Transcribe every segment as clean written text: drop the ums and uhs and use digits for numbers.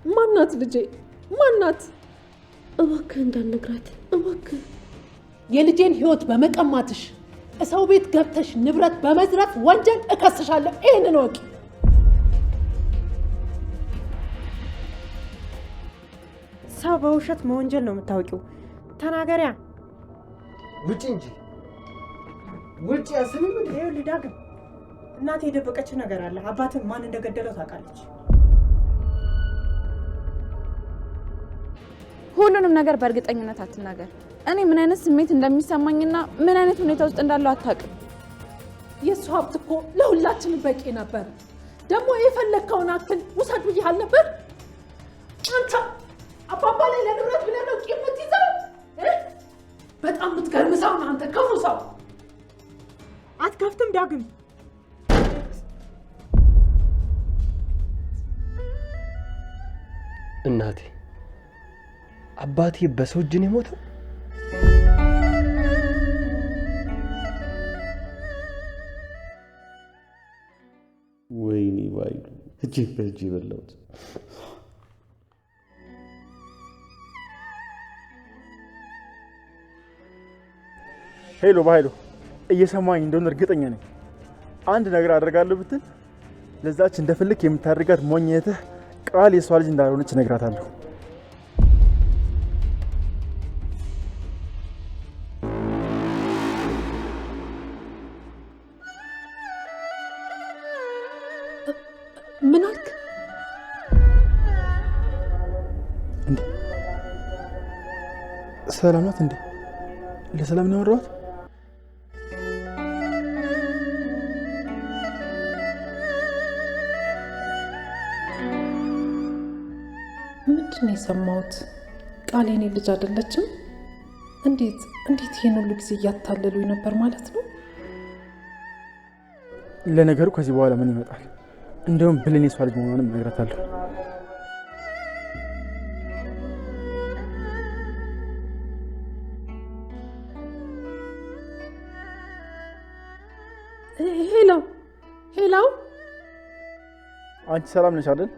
ማናት ልጄ? ማናት? እባክህ እንዳልነግራት እባክህ። የልጄን ህይወት በመቀማትሽ ሰው ቤት ገብተሽ ንብረት በመዝረፍ ወንጀል እከስሻለሁ። ይሄንን ወቂ። ሰው በውሸት መወንጀል ነው የምታውቂው። ተናገሪያ። ውጪ እንጂ ውጪ። አስሚም እንዴ? ይኸውልህ ዳግም፣ እናቴ የደበቀችው ነገር አለ። አባትን ማን እንደገደለው ታውቃለች። ሁሉንም ነገር በእርግጠኝነት አትናገር። እኔ ምን አይነት ስሜት እንደሚሰማኝና ምን አይነት ሁኔታ ውስጥ እንዳለው አታውቅም። የእሱ ሀብት እኮ ለሁላችንም በቂ ነበር። ደግሞ የፈለግከውን አክል ውሰድ ብዬሃል ነበር። አንተ አባባ ላይ ለንብረት ብለህ ነው ቂም የምትይዘው? በጣም የምትገርም ሰው ነህ አንተ፣ ክፉ ሰው። አትከፍትም ዳግም? እናቴ አባቴ በሰው እጅ ነው የሞተው? ወይኔ ባይሉ እጅግ በእጅ የበላሁት። ሄሎ ባይሉ፣ እየሰማኝ እንደሆነ እርግጠኛ ነኝ። አንድ ነገር አደርጋለሁ ብትል ለዛች እንደፈልክ የምታደርጋት ሞኝነትህ ቃል የሷ ልጅ እንዳልሆነች እነግራታለሁ። ምን አልክ? እንዴ ሰላም ናት እንዴ? ለሰላም ነው ያወራሁት? ምንድን ነው የሰማሁት? ቃል የኔ ልጅ አይደለችም? እንዴት ይሄን ሁሉ ጊዜ እያታለሉኝ ነበር ማለት ነው? ለነገሩ ከዚህ በኋላ ምን ይመጣል? እንደውም ብሌን የሷ ልጅ መሆኗንም እነግራታለሁ። ሄሎ፣ አንቺ ሰላም ነሽ አይደል?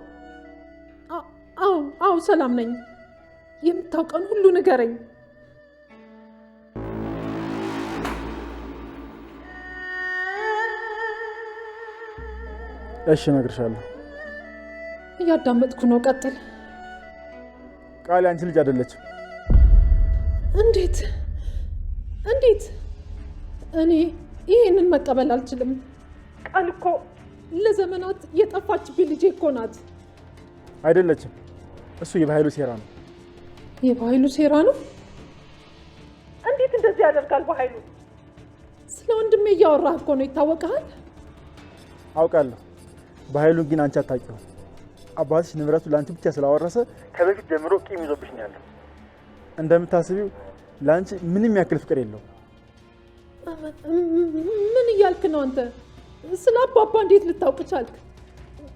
አዎ ሰላም ነኝ። የምታውቀውን ሁሉ ንገረኝ። እሺ እነግርሻለሁ። እያዳመጥኩ ነው፣ ቀጥል። ቃል አንቺ ልጅ አይደለችም። እንዴት? እኔ ይህንን መቀበል አልችልም። ቃል እኮ ለዘመናት የጠፋችብኝ ልጄ እኮ ናት። አይደለችም። እሱ የባህሉ ሴራ ነው። የባህሉ ሴራ ነው? እንዴት እንደዚህ ያደርጋል ባህሉ? ስለ ወንድሜ እያወራህ እኮ ነው። ይታወቃል። አውቃለሁ። ባህሉን ግን አንቺ አታውቂውም። አባትሽ ንብረቱ ለአንቺ ብቻ ስላወረሰ ከበፊት ጀምሮ ቂም ይዞብሽ ነው ያለው። እንደምታስቢው ለአንቺ ምንም ያክል ፍቅር የለውም። ምን እያልክ ነው አንተ? ስለ አባባ እንዴት ልታውቅ ቻልክ?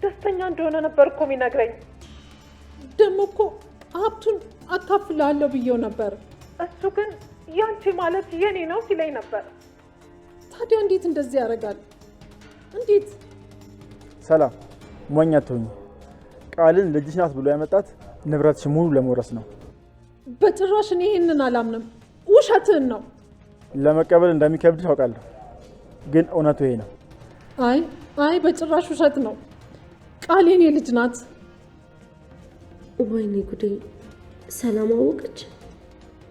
ደስተኛ እንደሆነ ነበር እኮ የሚነግረኝ። ደግሞ እኮ ሀብቱን አካፍላለሁ ብዬው ነበር። እሱ ግን ያንቺ ማለት የኔ ነው ሲለኝ ነበር። ታዲያ እንዴት እንደዚህ ያደርጋል? እንዴት? ሰላም ሞኝ አትሁኝ። ቃልን ልጅሽ ናት ብሎ ያመጣት ንብረትሽ ሙሉ ለመውረስ ነው። በጭራሽ እኔ ይህንን አላምንም። ውሸትህን ነው። ለመቀበል እንደሚከብድሽ አውቃለሁ፣ ግን እውነቱ ይሄ ነው። አይ በጭራሽ ውሸት ነው። ቃል የኔ ልጅ ናት። ወይኔ ጉዴ! ሰላም አወቀች?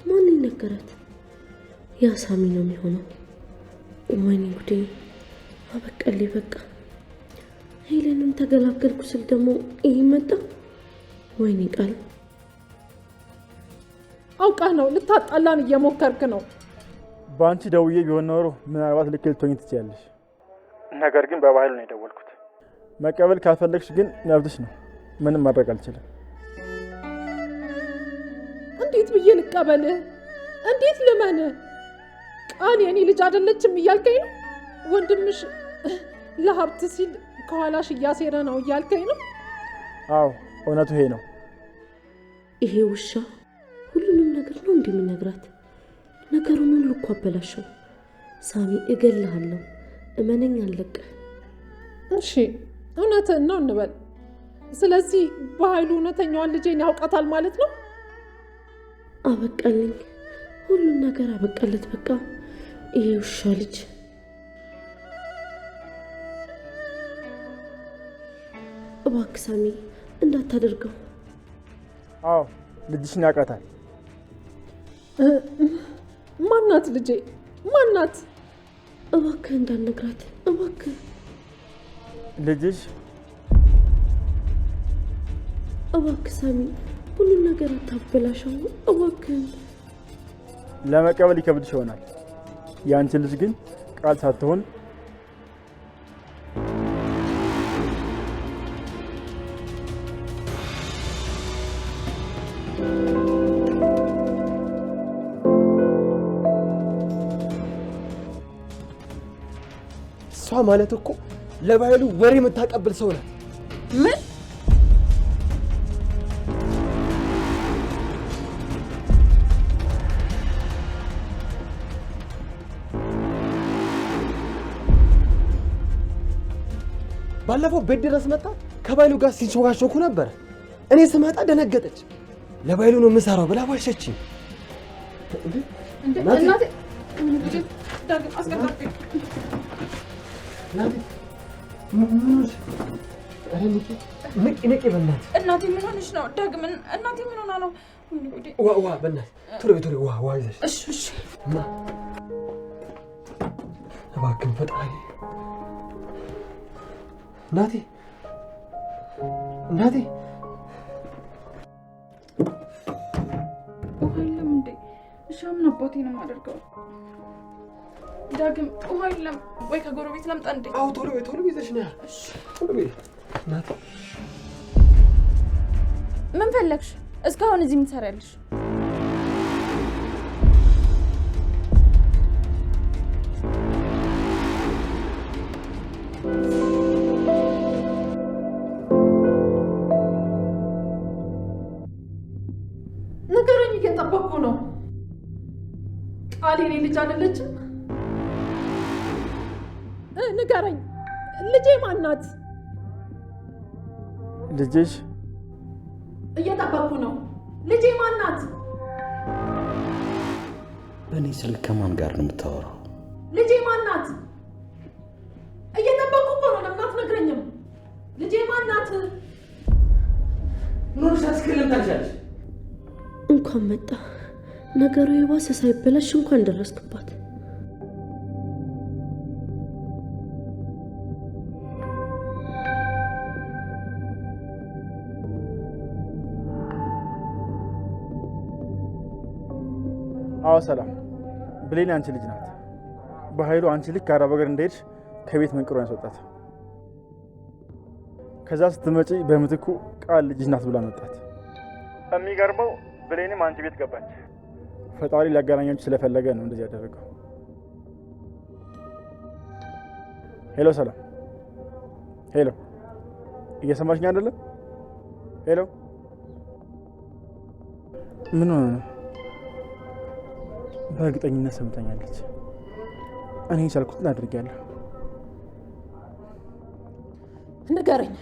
ማን ነገራት? ያ ሳሚ ነው የሚሆነው። ወይኔ ጉዴ! አበቀልኝ በቃ። ሄለንም ተገላገልኩ ስል ደግሞ ይሄ መጣ። ወይኔ ቃል፣ አውቃ ነው ልታጣላን እየሞከርክ ነው። በአንቺ ደውዬ ቢሆን ኖሮ ምናልባት ልክ ልትሆኚ ትችያለሽ። ነገር ግን በባህሉ ነው የደወልኩት። መቀበል ካልፈለግሽ ግን መብትሽ ነው። ምንም ማድረግ አልችልም። እንዴት ብዬ ልቀበልህ? እንዴት ልመንህ? ቃል የኔ ልጅ አይደለችም እያልከኝ ነው? ወንድምሽ ለሀብት ሲል ከኋላሽ እያሴረ ነው እያልከኝ ነው? አዎ እውነቱ ይሄ ነው። ይሄ ውሻ ሁሉንም ነገር ነው እንደሚነግራት። ነገሩን ሁሉ እኮ አበላሸው። ሳሚ እገልሃለሁ፣ እመነኝ፣ አለቀ። እሺ እውነትህን ነው እንበል። ስለዚህ በኃይሉ እውነተኛዋን ልጄን ያውቃታል ማለት ነው? አበቃልኝ፣ ሁሉም ነገር አበቃለት። በቃ ይሄ ውሻ ልጅ እባክህ ሳሚ እንዳታደርገው። አዎ ልጅሽን ያውቃታል። ማናት ልጄ? ማናት? እባክህ እንዳልነግራት እባክህ። ልጅሽ እባክህ ሳሚ ሁሉም ነገር አታበላሸው እባክህ። ለመቀበል ይከብድሽ ይሆናል። ያንቺ ልጅ ግን ቃል ሳትሆን እሷ ማለት እኮ ለባይሉ ወሬ የምታቀብል ሰው ናት። ምን? ባለፈው ቤት ድረስ መጣ ከባይሉ ጋር ሲንሾካሾኩ ነበር። እኔ ስመጣ ደነገጠች። ለባይሉ ነው የምሰራው ብላ ዋሸችኝ። እናቴ ዳግም አስቀጣኝ። ንቂ በእናትህ። እናቴ ምን ሆነሽ ነው? ዳግም እናቴ ምን ሆና ነው? ዋ በእናትህ ቶሎ ዋ ይዘሽ። እሺ እባክህን ፈጣሪ። እናቴ ውሃ የለም እንዴ? እሺ ምን አባቴ ነው የማደርገው? ዳግም ውሃ የለም ወይ? ከጎረቤት ላምጣ እንዴ? አዎ ቶሎ ይዘሽ ና። እሺ ቶሎ እናቴ። ምን ፈለግሽ? እስካሁን እዚህ ምን ትሰሪያለሽ? ንገረኝ፣ እየጠበቅኩ ነው። ቃል የኔ ልጅ አይደለችም? ንገረኝ፣ ልጄ ማናት? ልጅሽ እየጠበቅኩ ነው። ልጄ ማናት? በእኔ ስልክ ከማን ጋር ነው የምታወራው? ልጄ ማናት? እየጠበቅኩ እኮ ነው። ለምን አትነግረኝም? ልጄ ማናት? ምን ሳስከለም ታልቻለሽ? እንኳን መጣ። ነገሩ የባሰ ሳይበላሽ እንኳን ደረስክባት። አዎ ሰላም፣ ብሌን አንቺ ልጅ ናት። በኃይሉ አንቺ ልክ አረብ ሀገር እንደሄድሽ ከቤት መንቅሮ ያስወጣት። ከዛ ስትመጪ በምትኩ ቃል ልጅ ናት ብላ መጣት። የሚገርመው ብሌንም አንቺ ቤት ገባች። ፈጣሪ ሊያገናኛችሁ ስለፈለገ ነው እንደዚህ ያደረገው። ሄሎ ሰላም፣ ሄሎ እየሰማሽኝ አይደለም? ሄሎ ምን ሆነ ነው? በእርግጠኝነት ሰምታኛለች። እኔ የቻልኩትን አድርጌያለሁ። ንገረኝ፣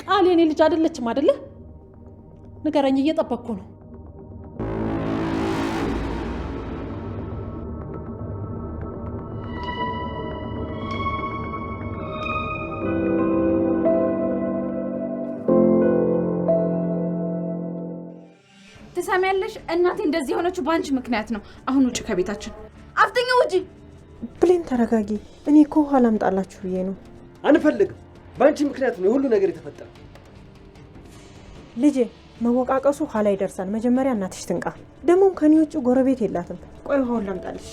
ቃል የኔ ልጅ አይደለችም አይደለ? ንገረኝ፣ እየጠበቅኩ ነው። ትሰሚያለሽ? እናቴ እንደዚህ የሆነችው በአንቺ ምክንያት ነው። አሁን ውጭ ከቤታችን። አፍጠኛ ውጪ። ብሌን ተረጋጊ። እኔ እኮ ውሃ ላምጣላችሁ ብዬ ነው። አንፈልግም። በአንቺ ምክንያት ነው የሁሉ ነገር የተፈጠረው። ልጄ መወቃቀሱ ኋላ ይደርሳል። መጀመሪያ እናትሽ ትንቃ። ደግሞም ከኔ ውጭ ጎረቤት የላትም። ቆይ ውሃውን ላምጣልሽ።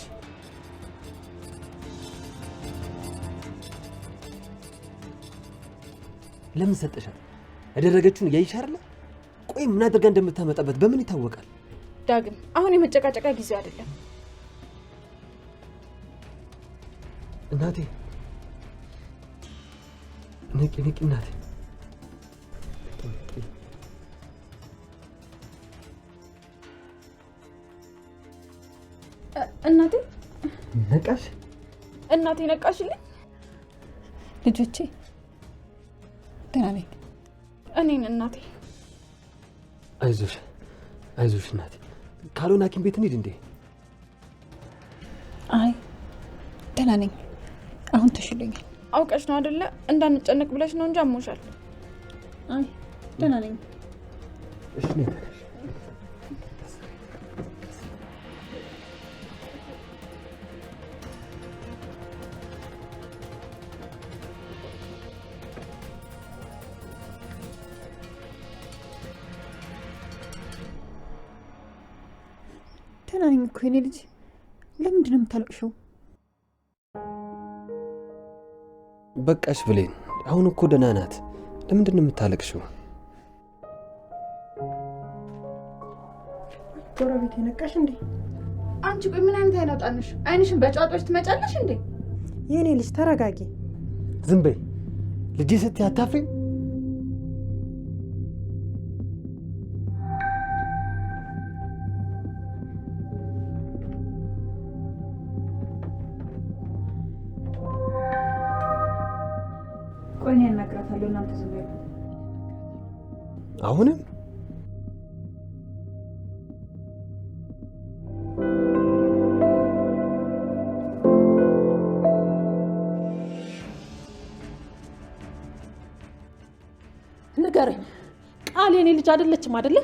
ለምን ሰጠሻል? ያደረገችውን እያየሽ አይደለ? ቆይ ምን አድርጋ እንደምታመጣበት በምን ይታወቃል? ዳግም አሁን የመጨቃጨቃ ጊዜው አይደለም። እናቴ ንቂ እናቴ። እናቴ ነቃሽ? እናቴ ነቃሽልኝ? ልጆቼ ደህና ነኝ። እኔን እናቴ። አይዞሽ አይዞሽ እናቴ። ካልሆነ ሐኪም ቤት እንሂድ እንዴ? አይ ደህና ነኝ፣ አሁን ተሽሎኛል። አውቀሽ ነው አይደለ? እንዳንጨነቅ ብለሽ ነው እንጂ አሞሻል። አይ ደህና ነኝ። እሺ ነኝ። ደህና ነኝ እኮ የኔ ልጅ። ለምንድን ነው የምታለቅሽው? በቃሽ ብሌን፣ አሁን እኮ ደህና ናት። ለምንድን ነው የምታለቅሽው? ጎረቤት የነቃሽ እንዴ? አንቺ ቆይ ምን አይነት አይናውጣንሽ? አይንሽን በጫጦች ትመጫለሽ እንዴ? የኔ ልጅ ተረጋጊ። ዝም በይ ልጄ ስትይ አታፍሪም? ቆይ እኔ አናግራታለሁ፣ እናንተ ዝም በሉ። አሁንም ንገረኝ። ቃል የኔ ልጅ አይደለችም አይደለ?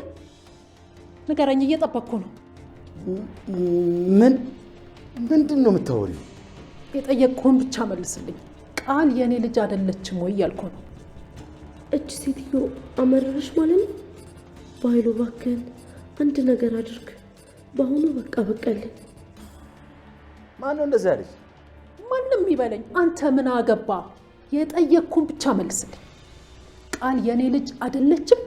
ንገረኝ፣ እየጠበቅኩ ነው። ምንድን ነው የምታወሪው? የጠየቅኩህን ብቻ መልስልኝ። ቃል የኔ ልጅ አይደለችም ወይ እያልኩ ነው። እች ሴትዮ አመረረሽ ማለት ነው። በኃይሉ እባክህን አንድ ነገር አድርግ። በአሁኑ በቃ በቀልኝ። ማነው እንደዛ ያለች? ማንም ይበለኝ፣ አንተ ምን አገባ? የጠየቅኩህን ብቻ መልስልኝ። ቃል የኔ ልጅ አይደለችም?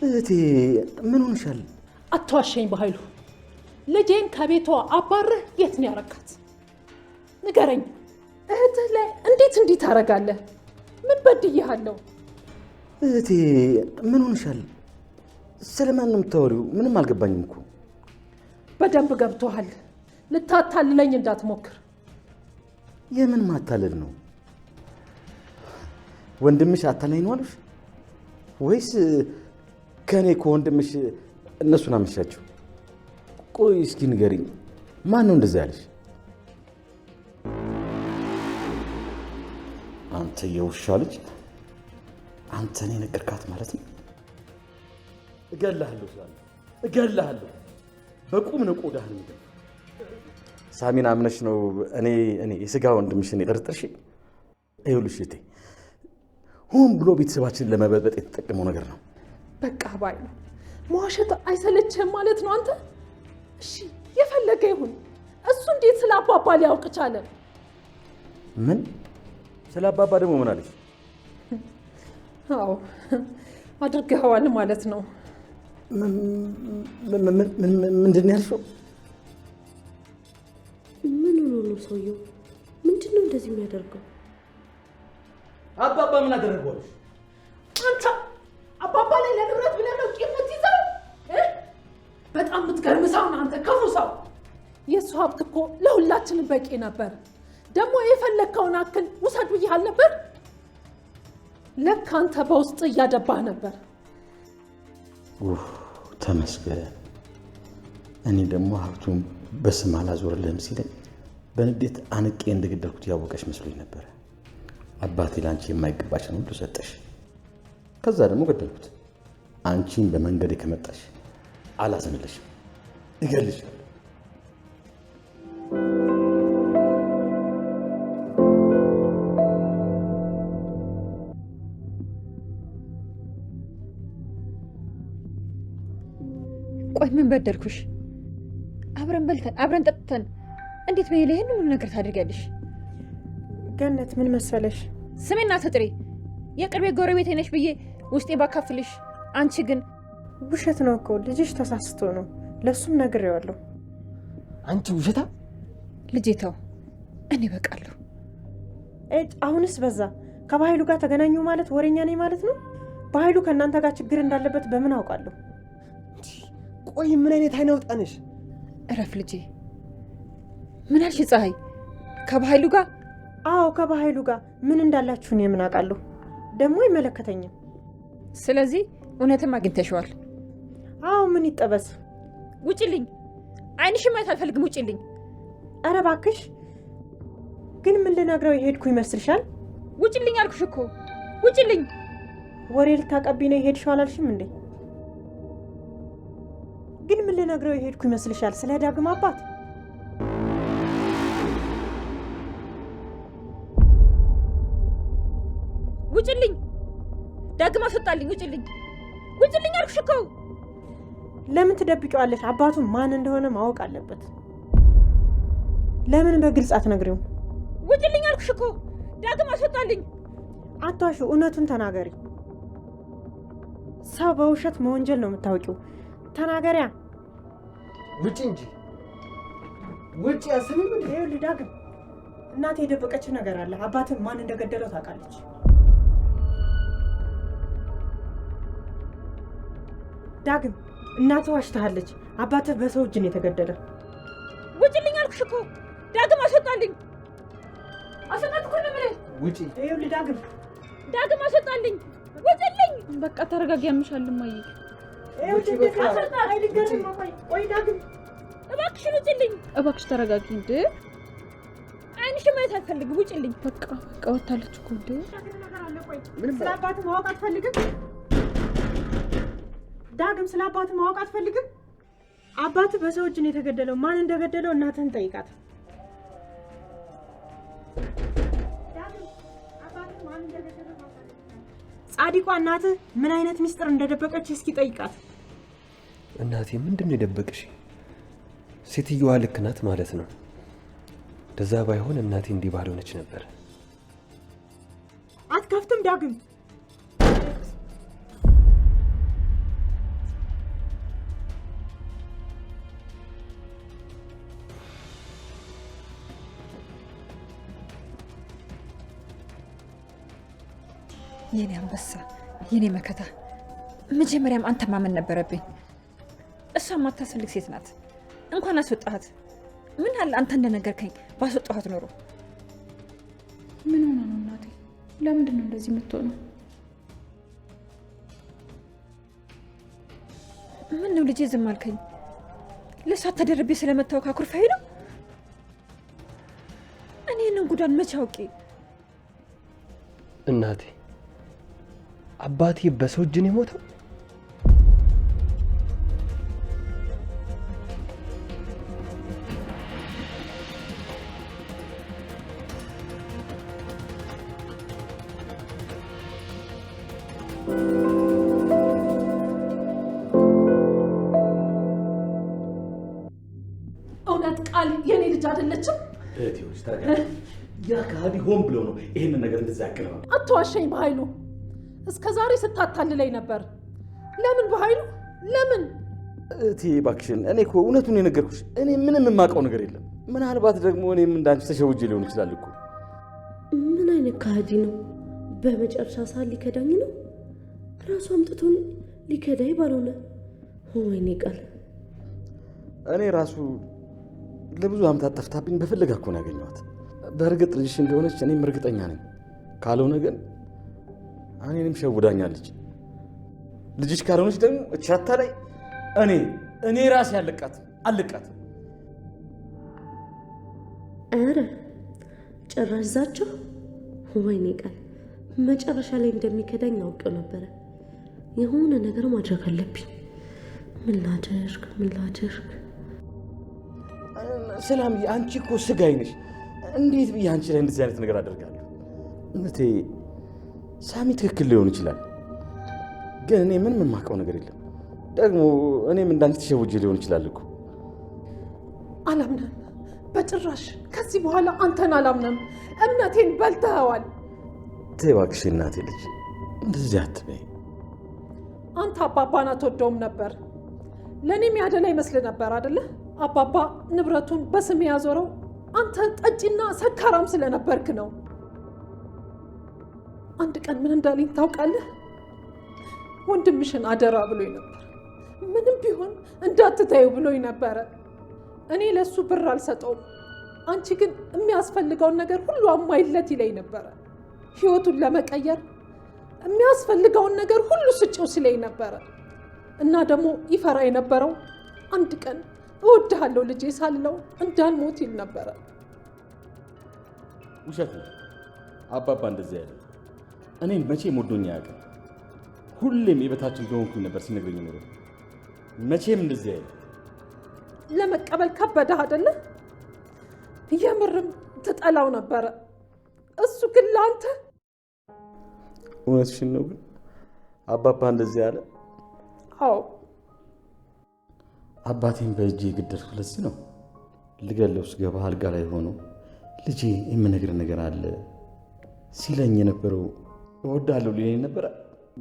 እህቴ ምን ሆንሻል? አትዋሸኝ በኃይሉ። ልጄን ከቤቷ አባረህ የት ነው ያረካት? ንገረኝ። እህትህ ላይ እንዴት እንዲህ ታረጋለህ? ምን በድዬሃለሁ? እህቴ ምን ሆንሻል? ስለማን ነው የምታወሪው? ምንም አልገባኝም እኮ። በደንብ ገብቶሃል። ልታታልለኝ እንዳትሞክር። የምን ማታለል ነው? ወንድምሽ አታላይ ነው አሉሽ ወይስ ከኔ ከወንድምሽ እነሱን አመሻቸው? ቆይ እስኪ ንገሪኝ፣ ማን ነው እንደዛ ያለሽ? አንተ የውሻ ልጅ፣ አንተ እኔ ነገርካት ማለት ነው? እገልሃለሁ ሳሚ፣ እገልሃለሁ። በቁም ነው ቆዳህን የሚገርም። ሳሚን አምነሽ ነው እኔ የስጋ ወንድምሽን የጠረጠርሽ? ይኸውልሽ እህቴ፣ ሆን ብሎ ቤተሰባችንን ለመበጥበጥ የተጠቀመው ነገር ነው። በቃ ባይ ነው። መዋሸት አይሰለችህም ማለት ነው አንተ? እሺ የፈለገ ይሁን። እሱ እንዴት ስለ አባባ ሊያውቅ ቻለ? ምን ስለ አባባ ደግሞ ምን አለሽ? አዎ አድርገኸዋል ማለት ነው። ምንድን ነው ያልሽው? ምን ሆኖ ነው ሰውየው? ምንድን ነው እንደዚህ የሚያደርገው? አባባ ምን አደረገዋለሽ? አንተ አባባ ላይ ለንብረት ብለህ ነው ቂም የምትይዘው? በጣም የምትገርም ሰው ነህ አንተ፣ ክፉ ሰው። የእሱ ሀብት እኮ ለሁላችንም በቂ ነበር። ደግሞ የፈለግከውን አክል ውሰድ ብዬሃል ነበር። ለካ አንተ በውስጥ እያደባህ ነበር። ተመስገን። እኔ ደግሞ ሀብቱን በስም አላዞርልህም ሲለኝ በንዴት አንቄ እንደገደልኩት ያወቀሽ መስሎኝ ነበር። አባቴ ለአንቺ የማይገባችን ሁሉ ሰጠሽ፣ ከዛ ደግሞ ገደልኩት። አንቺን በመንገዴ ከመጣሽ አላዝንልሽም፣ እገልሻለሁ። ቆይ ምን በደልኩሽ? አብረን በልተን አብረን ጠጥተን እንዴት በይለ ይሄን ሁሉ ነገር ታደርጊያለሽ? ገነት ምን መሰለሽ፣ ስሜና ተጥሪ የቅርቤ ጎረቤቴ ነሽ ብዬ ውስጤ ባካፍልሽ፣ አንቺ ግን ውሸት ነው እኮ ልጅሽ ተሳስቶ ነው። ለሱም ነግሬዋለሁ። አንቺ ውሸታ! ልጄ ተው፣ እኔ በቃለሁ። አሁንስ በዛ። ከባህሉ ጋር ተገናኙ ማለት ወሬኛ ነኝ ማለት ነው። ባህሉ ከእናንተ ጋር ችግር እንዳለበት በምን አውቃለሁ? ቆይ ምን አይነት አይናውጣንሽ? እረፍ ልጄ። ምን አልሽ ፀሐይ? ከባህሉ ጋር? አዎ ከባህሉ ጋር ምን እንዳላችሁ ነው የምን አውቃለሁ። ደግሞ አይመለከተኝም። ስለዚህ እውነትም አግኝተሽዋል? አዎ ምን ይጠበስ? ውጭልኝ! አይንሽን ማየት አልፈልግም። ውጭልኝ! ኧረ እባክሽ ግን ምን ልነግረው የሄድኩ ይመስልሻል? ውጭልኝ አልኩሽ እኮ ውጭልኝ! ወሬ ልታቀቢኝ ነው የሄድሽው አላልሽም እንዴ? ግን ምን ልነግረው የሄድኩ ይመስልሻል? ስለ ዳግም አባት? ውጭልኝ! ዳግም አስወጣልኝ! ውጭልኝ! ውጭልኝ አልኩሽ እኮ። ለምን ትደብቂዋለሽ? አባቱ ማን እንደሆነ ማወቅ አለበት። ለምን በግልጽ አትነግሪውም? ውጭልኝ አልኩሽ እኮ። ዳግም አስወጣልኝ! አቷሹ፣ እውነቱን ተናገሪ። ሰው በውሸት መወንጀል ነው የምታውቂው። ተናገሪያ። ውጪ እንጂ ውጪ። አስብም እንዴ? ይኸውልህ ዳግም፣ እናቴ የደበቀችው ነገር አለ። አባትህ ማን እንደገደለው ታውቃለች። ዳግም፣ እናትህ ዋሽታለች። አባትህ በሰው እጅ ነው የተገደለ። ውጭልኝ አልኩሽ እኮ። ዳግም አስወጣልኝ! አስወጣት እኮ ነው የምልህ። ውጪ። ይኸውልህ ዳግም፣ ዳግም አስወጣልኝ! ውጭልኝ! በቃ ተረጋጊ። ያምሻል እማዬ። ቆይ ዳግም፣ እባክሽን ውጭልኝ! እባክሽ ተረጋጊ። እንዴ አይንሽን ማየት አልፈልግም። ውጭልኝ! በቃ ወታለች እኮ። እንዴ ስለ አባትህ ማወቅ አትፈልግም? ዳግም ስለ አባትህ ማወቅ አትፈልግም? አባትህ በሰው እጅ ነው የተገደለው። ማን እንደገደለው እናትህን ጠይቃት። ጻዲቋ እናትህ ምን አይነት ሚስጥር እንደደበቀች እስኪ ጠይቃት። እናቴ ምንድን ነው የደበቅሽ? ሴትዮዋ ልክ ናት ማለት ነው። እንደዛ ባይሆን እናቴ እንዲህ ባልሆነች ነበር። አትከፍትም ዳግም? የኔ አንበሳ፣ የኔ መከታ፣ መጀመሪያም አንተ ማመን ነበረብኝ። እሷ ማታስፈልግ ሴት ናት። እንኳን አስወጣሃት። ምን አለ አንተ እንደነገርከኝ ባስወጣሃት ኖሮ። ምን ሆነ ነው እናቴ? ለምንድን ነው እንደዚህ የምትሆነው? ምን ነው ልጄ ዝም አልከኝ? ለእሷ ተደርቤ ስለመታወቅ አኩርፋዬ ነው? እኔ ይህንን ጉዳን መቼ አውቄ? እናቴ አባቴ በሰው እጅ ነው የሞተው? እውነት ቃል የኔ ልጅ አይደለችም? እህቴዎች ታዲያ ያ ከሃዲ ሆን ብሎ ነው ይሄንን ነገር እንደዛ ያቀረበው። አትዋሸኝ በኃይሉ። እስከ ዛሬ ስታታልለኝ ነበር። ለምን በኃይሉ ለምን? እህቴ እባክሽን፣ እኔ እኮ እውነቱን የነገርኩሽ። እኔ ምንም የማውቀው ነገር የለም። ምናልባት ደግሞ እኔም እንዳንቺ ተሸውጄ ሊሆን ይችላል እኮ። ምን አይነት ከሃዲ ነው? በመጨረሻ ሰዓት ሊከዳኝ ነው? ራሱ አምጥቶን ሊከዳኝ ባልሆነ። ወይኔ ቃል፣ እኔ ራሱ ለብዙ ዓመታት ጠፍታብኝ በፍለጋ እኮ ነው ያገኘኋት። በእርግጥ ልጅሽ እንደሆነች እኔም እርግጠኛ ነኝ። ካልሆነ ግን እኔንም ሸውዳኛለች። ልጅሽ ካልሆነች ደግሞ እቻታ ላይ እኔ ራሴ አለቃት። ኧረ ጭራሽ ዛቸው። ወይኔ ቃል፣ መጨረሻ ላይ እንደሚከዳኝ አውቄው ነበረ። የሆነ ነገር ማድረግ አለብኝ። ምን ላድርግ? ሰላም፣ አንቺ እኮ ስጋዬ ነሽ። እንዴት ብዬ አንቺ ላይ እንደዚህ አይነት ነገር አደርጋለሁ? እህቴ ሳሚ ትክክል ሊሆን ይችላል፣ ግን እኔ ምንም የማውቀው ነገር የለም። ደግሞ እኔም እንዳንቺ ተሸውጄ ሊሆን ይችላል እኮ። አላምነም፣ በጭራሽ። ከዚህ በኋላ አንተን አላምነም። እምነቴን በልተኸዋል። ተይ እባክሽ እናቴ ልጅ፣ እንደዚህ አትበይ። አንተ አባባን አትወደውም ነበር። ለእኔም ያደላ ይመስል ነበር አደለ? አባባ ንብረቱን በስም ያዞረው አንተ ጠጪና ሰካራም ስለነበርክ ነው። አንድ ቀን ምን እንዳለኝ ታውቃለህ? ወንድምሽን አደራ ብሎኝ ነበር። ምንም ቢሆን እንዳትታዩ ብሎኝ ነበረ። እኔ ለሱ ብር አልሰጠውም። አንቺ ግን የሚያስፈልገውን ነገር ሁሉ አሟይለት ይለኝ ነበረ። ህይወቱን ለመቀየር የሚያስፈልገውን ነገር ሁሉ ስጪው ሲለኝ ነበረ። እና ደግሞ ይፈራ የነበረው አንድ ቀን እወድሃለሁ ልጄ ሳልለው እንዳልሞት ይል ነበረ። ውሸት ነው አባባ እንደዚህ ያለ። እኔን መቼም ወዶኝ አያውቅም። ሁሌም የበታችን እንደሆንኩኝ ነበር ሲነግረኝ ኖሮ። መቼም እንደዚህ ያለ ለመቀበል ከበደህ አይደለ? የምርም ትጠላው ነበረ። እሱ ግን ለአንተ እውነትሽን ነው። ግን አባባ እንደዚህ ያለ? አዎ አባቴን በእጄ የገደልኩ ለዚህ ነው። ልገለው ስገባ አልጋ ላይ ሆኖ ልጄ የምነግር ነገር አለ ሲለኝ የነበረው እወዳለሁ ሊለኝ ነበረ።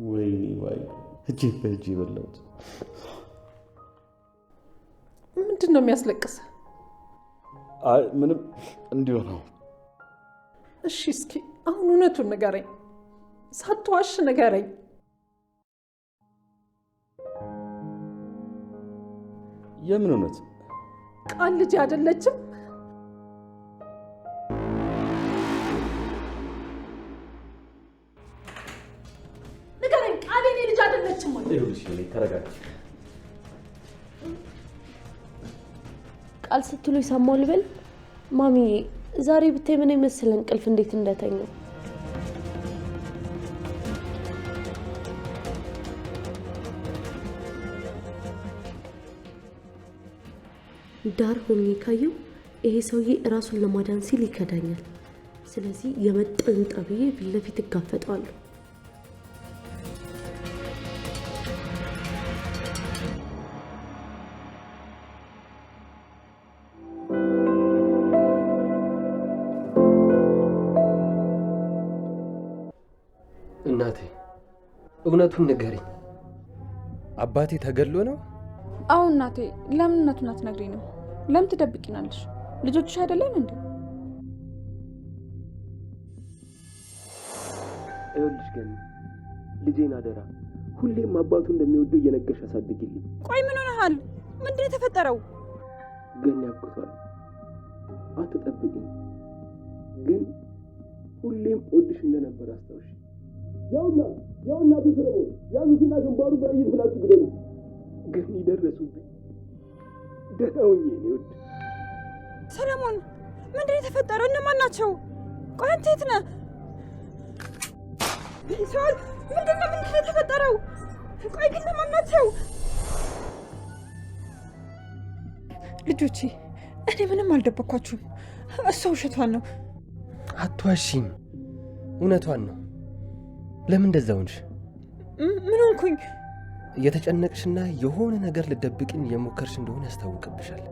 ወይኔ ዋይ እጄ በእጄ በላሁት። ምንድን ነው የሚያስለቅስህ? አይ ምንም እንዲሁ ነው። እሺ እስኪ አሁን እውነቱን ንገረኝ፣ ሳትዋሽ ንገረኝ። የምን እውነት? ቃል ልጅ አይደለችም? ንገረኝ፣ ቃል የኔ ልጅ አይደለችም ወይ? ይኸውልሽ ተረጋጊ። ቃል ስትሉ ይሰማው ልበል? ማሚዬ ዛሬ ብታይ ምን የመሰለ እንቅልፍ እንዴት እንደተኛው። ዳር ሆኜ ካየው ይሄ ሰውዬ እራሱን ለማዳን ሲል ይከዳኛል። ስለዚህ የመጣው ይምጣ ብዬ ፊት ለፊት እጋፈጠዋለሁ። እናቴ እውነቱን ንገሪኝ፣ አባቴ ተገሎ ነው? አዎ እናቴ፣ ለምን እውነቱን አትነግሪንም? ለምን ትደብቂናለሽ? ልጆችሽ አይደለን እንዴ? ይኸውልሽ ግን ልጄን አደራ ሁሌም አባቱ እንደሚወደው እየነገርሽ አሳድግልኝ። ቆይ ምን ሆነሃል? ምንድን ነው የተፈጠረው? ግን ያብቅቷል፣ አትጠብቂኝ። ግን ሁሌም ወድሽ እንደነበር አስታውሽ። ያውና አቶ ሰለሞን ያዙትና ግንባሩን በጥይት ብላችሁ ግደሉት። ግን ይደረሱብኝ። ደህና ሁኚ የኔ ውድ። ሰለሞን ምንድን ነው የተፈጠረው? እነማን ናቸው? ቆይ አንተ የት ነህ? ሰል ምንድን ነው የተፈጠረው? ቆይ ግን እነማን ናቸው? ልጆቼ እኔ ምንም አልደበኳችሁም። እሷ ውሸቷን ነው። አትዋሺም፣ እውነቷን ነው። ለምን እንደዛ ሆንሽ? ምን ሆንኩኝ? እየተጨነቅሽና የሆነ ነገር ልደብቅኝ የሞከርሽ እንደሆነ ያስታውቅብሻል።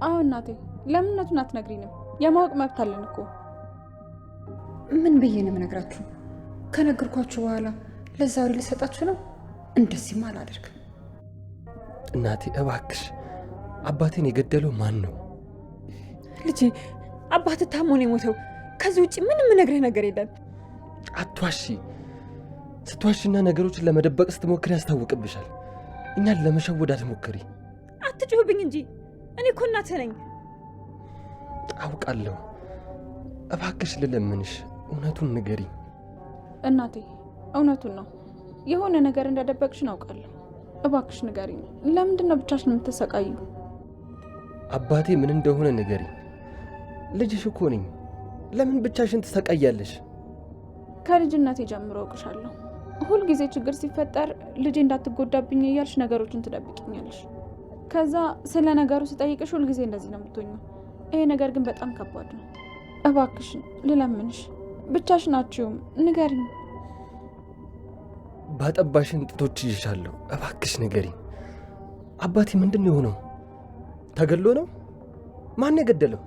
አዎ እናቴ፣ ለምን እውነቱን አትነግሪንም? የማወቅ መብት አለን እኮ። ምን ብዬ ነው የምነግራችሁ? ከነገርኳችሁ በኋላ ለዛ ወሬ ልሰጣችሁ ነው? እንደዚህማ አላደርግም። እናቴ እባክሽ፣ አባቴን የገደለው ማን ነው? ልጄ አባት ታሞ ነው የሞተው። ከዚህ ውጭ ምንም የምነግርህ ነገር የለም። አትዋሺ። ስትዋሽና ነገሮችን ለመደበቅ ስትሞክሪ ያስታውቅብሻል። እኛን ለመሸወድ አትሞክሪ። አትጮህብኝ እንጂ እኔ እኮ እናትህ ነኝ። አውቃለሁ። እባክሽ ልለምንሽ፣ እውነቱን ንገሪ። እናቴ እውነቱን ነው። የሆነ ነገር እንደደበቅሽን አውቃለሁ። እባክሽ ንገሪ። ለምንድን ነው ብቻሽን የምትሰቃዩ? አባቴ ምን እንደሆነ ንገሪ። ልጅሽ እኮ ነኝ። ለምን ብቻሽን ትሰቃያለሽ? ከልጅነቴ ጀምሮ አውቅሻለሁ። ሁልጊዜ ችግር ሲፈጠር ልጄ እንዳትጎዳብኝ እያልሽ ነገሮችን ትደብቅኛለሽ። ከዛ ስለ ነገሩ ስጠይቅሽ ሁልጊዜ እንደዚህ ነው የምትሆኚው። ይሄ ነገር ግን በጣም ከባድ ነው። እባክሽን ልለምንሽ፣ ብቻሽን አትችይውም፣ ንገሪኝ። ባጠባሽን ጥቶች ይሻለሁ። እባክሽ ንገሪ። አባቴ ምንድን ነው የሆነው? ተገሎ ነው? ማን የገደለው?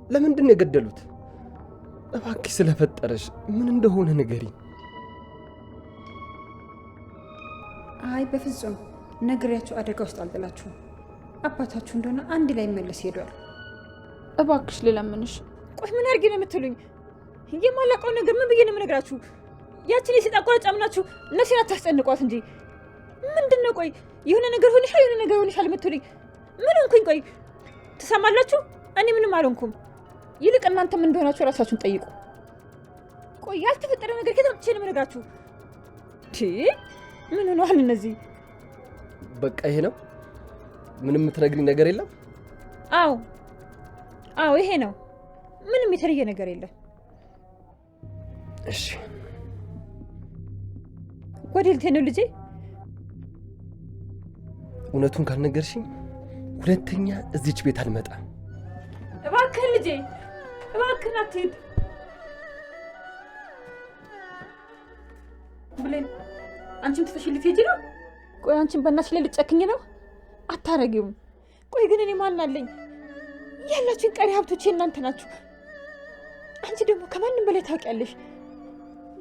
ለምንድን ነው የገደሉት? እባክሽ ስለፈጠረሽ ምን እንደሆነ ንገሪ። አይ በፍጹም ነግሬያችሁ አደጋ ውስጥ አልጥላችሁም። አባታችሁ እንደሆነ አንድ ላይ መለስ ሄዷል። እባክሽ ልለምንሽ። ቆይ ምን አድርጌ ነው የምትሉኝ? የማላውቀው ነገር ምን ብዬ ነው የምነግራችሁ? ያችን የሴጣን ቆራጭ አምናችሁ ነፍሴን አታስጨንቋት እንጂ። ምንድን ነው ቆይ የሆነ ነገር ሆነሻል የምትሉኝ? ምን ሆንኩኝ? ቆይ ትሰማላችሁ? እኔ ምንም አልሆንኩም። ይልቅ እናንተ ምን እንደሆናችሁ ራሳችሁን ጠይቁ። ቆይ ያልተፈጠረ ነገር ከታች ነው የምነግራችሁ። ምን ሆነዋል እነዚህ? በቃ ይሄ ነው? ምንም የምትነግሪኝ ነገር የለም? አዎ ይሄ ነው። ምንም የተለየ ነገር የለም። እሺ ወዴት ልትሄድ ነው ልጄ? እውነቱን ካልነገርሽኝ ሁለተኛ እዚች ቤት አልመጣም። እባክህን ልጄ፣ እባክህን አትሄድ። ብሌን አንቺም ትተሽ ልትሄጂ ነው? ቆይ አንቺም በእናትሽ ላይ ልጨክኝ ነው? አታረጊውም። ቆይ ግን እኔ ማን አለኝ? ያላችሁን ቀሪ ሀብቶቼ እናንተ ናችሁ። አንቺ ደግሞ ከማንም በላይ ታውቂያለሽ።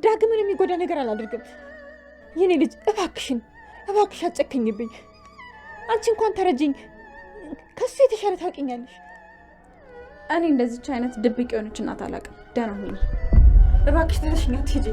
ዳግምን የሚጎዳ ነገር አላደርግም። የኔ ልጅ እባክሽን አጨክኝብኝ። አንቺ እንኳን ተረጅኝ፣ ከሱ የተሻለ ታውቂኛለሽ። እኔ እንደዚች አይነት ድብቅ የሆነች እናት አላውቅም። ደህና ሁኚ እባክሽ። ተነሽኝ፣ አትሄጂ።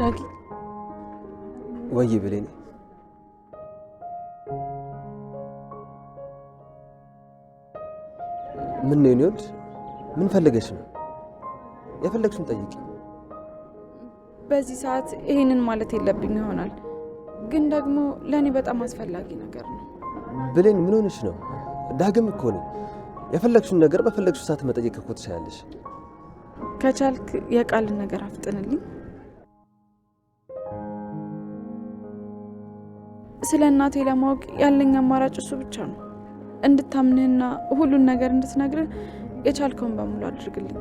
ዳጊ ወይ ብሌን፣ ምን ነው ይወድ? ምን ፈልገሽ ነው? የፈለግሽውን ጠይቂ። በዚህ ሰዓት ይሄንን ማለት የለብኝ ይሆናል፣ ግን ደግሞ ለእኔ በጣም አስፈላጊ ነገር ነው። ብሌን ምን ሆነሽ ነው? ዳግም እኮ ነው። የፈለግሽውን ነገር በፈለግሽው ሰዓት መጠየቅ እኮ ትችያለሽ። ከቻልክ የቃልን ነገር አፍጥንልኝ። ስለ እናቴ ለማወቅ ያለኝ አማራጭ እሱ ብቻ ነው። እንድታምንህና ሁሉን ነገር እንድትነግርህ የቻልከውን በሙሉ አድርግልኝ።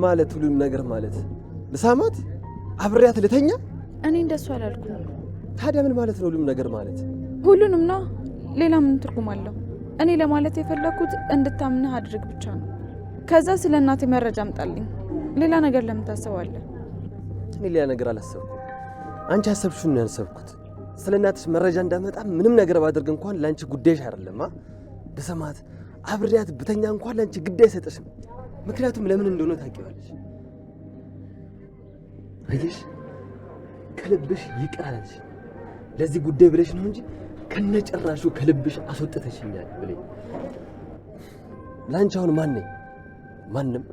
ማለት ሁሉም ነገር ማለት ልሳማት፣ አብሬያት ልተኛ? እኔ እንደሱ አላልኩም። ታዲያ ምን ማለት ነው ሁሉም ነገር ማለት? ሁሉንም ነው። ሌላ ምን ትርጉም አለው? እኔ ለማለት የፈለኩት እንድታምንህ አድርግ ብቻ ነው። ከዛ ስለ እናቴ መረጃ አምጣልኝ። ሌላ ነገር ለምን ታስባለህ? እኔ ሌላ ነገር አላሰብኩም። አንቺ አሰብሽውን ነው ያሰብኩት። ስለ እናትሽ መረጃ እንዳመጣ ምንም ነገር ባደርግ እንኳን ላንቺ ጉዳይሽ አይደለም። በሰማት አብሬያት ብተኛ እንኳን ላንቺ ጉዳይ አይሰጥሽም። ምክንያቱም ለምን እንደሆነ ታውቂዋለሽ። አየሽ፣ ከልብሽ ይቅር አለሽ። ለዚህ ጉዳይ ብለሽ ነው እንጂ ከነጨራሹ ከልብሽ አስወጥተሽኛል ብለኝ። ላንቺ አሁን ማን ነኝ? ማንም።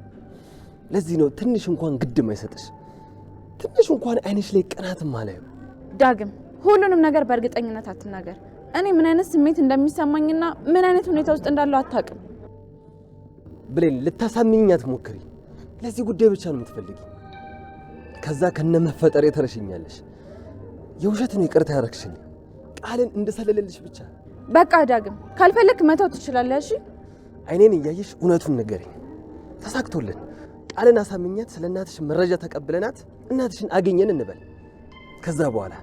ለዚህ ነው ትንሽ እንኳን ግድም አይሰጥሽ። ትንሽ እንኳን አይንሽ ላይ ቅናትም አላየው። ዳግም ሁሉንም ነገር በእርግጠኝነት አትናገር። እኔ ምን አይነት ስሜት እንደሚሰማኝና ምን አይነት ሁኔታ ውስጥ እንዳለው አታውቅም። ብሌን ልታሳምኚኝ አትሞክሪ። ለዚህ ጉዳይ ብቻ ነው የምትፈልጊ። ከዛ ከነመፈጠር የተረሽኛለሽ። የውሸት ነው ይቅርታ ያረክሽልኝ፣ ቃልን እንደሰለለልሽ ብቻ። በቃ ዳግም ካልፈለክ መተው ትችላለህ። እሺ አይኔን እያየሽ እውነቱን ንገሪኝ። ተሳክቶልን ቃልን አሳምኛት ስለ እናትሽ መረጃ ተቀብለናት እናትሽን አገኘን እንበል። ከዛ በኋላ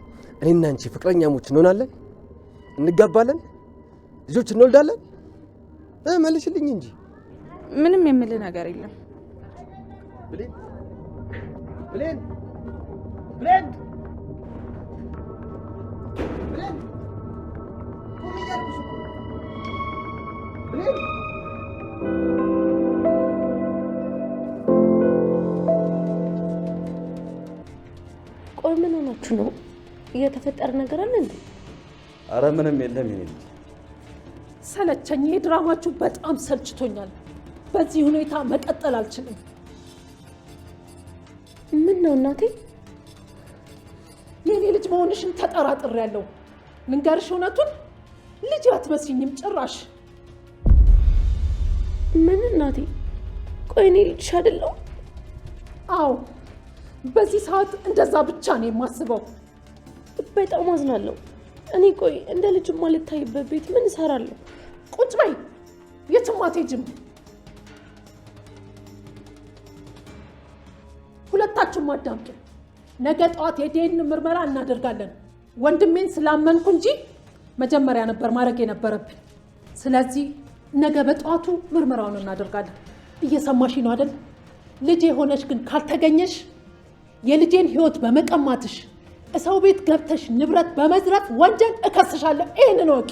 እኔና አንቺ ፍቅረኛሞች እንሆናለን፣ እንጋባለን፣ ልጆች እንወልዳለን። መልሽልኝ እንጂ። ምንም የምልህ ነገር የለም። ብሌን ብሌን ብሌን ብሌን ብሌን ቆይ ምን ሆናችሁ ነው? እየተፈጠረ ነገር አለ እንዴ? አረ ምንም የለም። ይሄ ሰለቸኝ። ይሄ ድራማችሁ በጣም ሰልችቶኛል። በዚህ ሁኔታ መቀጠል አልችልም። ምን ነው እናቴ? የኔ ልጅ መሆንሽን ተጠራጥሬያለሁ። ልንገርሽ እውነቱን፣ ልጅ አትመስይኝም ጭራሽ። ምን እናቴ? ቆይ እኔ ልጅሽ አይደለሁ? አዎ፣ በዚህ ሰዓት እንደዛ ብቻ ነው የማስበው። በጣም አዝናለሁ። እኔ ቆይ እንደ ልጅ ማልታይበት ቤት ምን እሰራለሁ? ቁጭ በይ፣ የትም አትሄጂም። ሁለታችሁም አዳምጡ። ነገ ጠዋት የዲኤንኤ ምርመራ እናደርጋለን። ወንድሜን ስላመንኩ እንጂ መጀመሪያ ነበር ማድረግ የነበረብኝ። ስለዚህ ነገ በጠዋቱ ምርመራውን እናደርጋለን። እየሰማሽ ነው አይደል? ልጄ ሆነሽ ግን ካልተገኘሽ የልጄን ህይወት በመቀማትሽ ሰው ቤት ገብተሽ ንብረት በመዝረፍ ወንጀል እከስሻለሁ። ይሄንን ወቂ።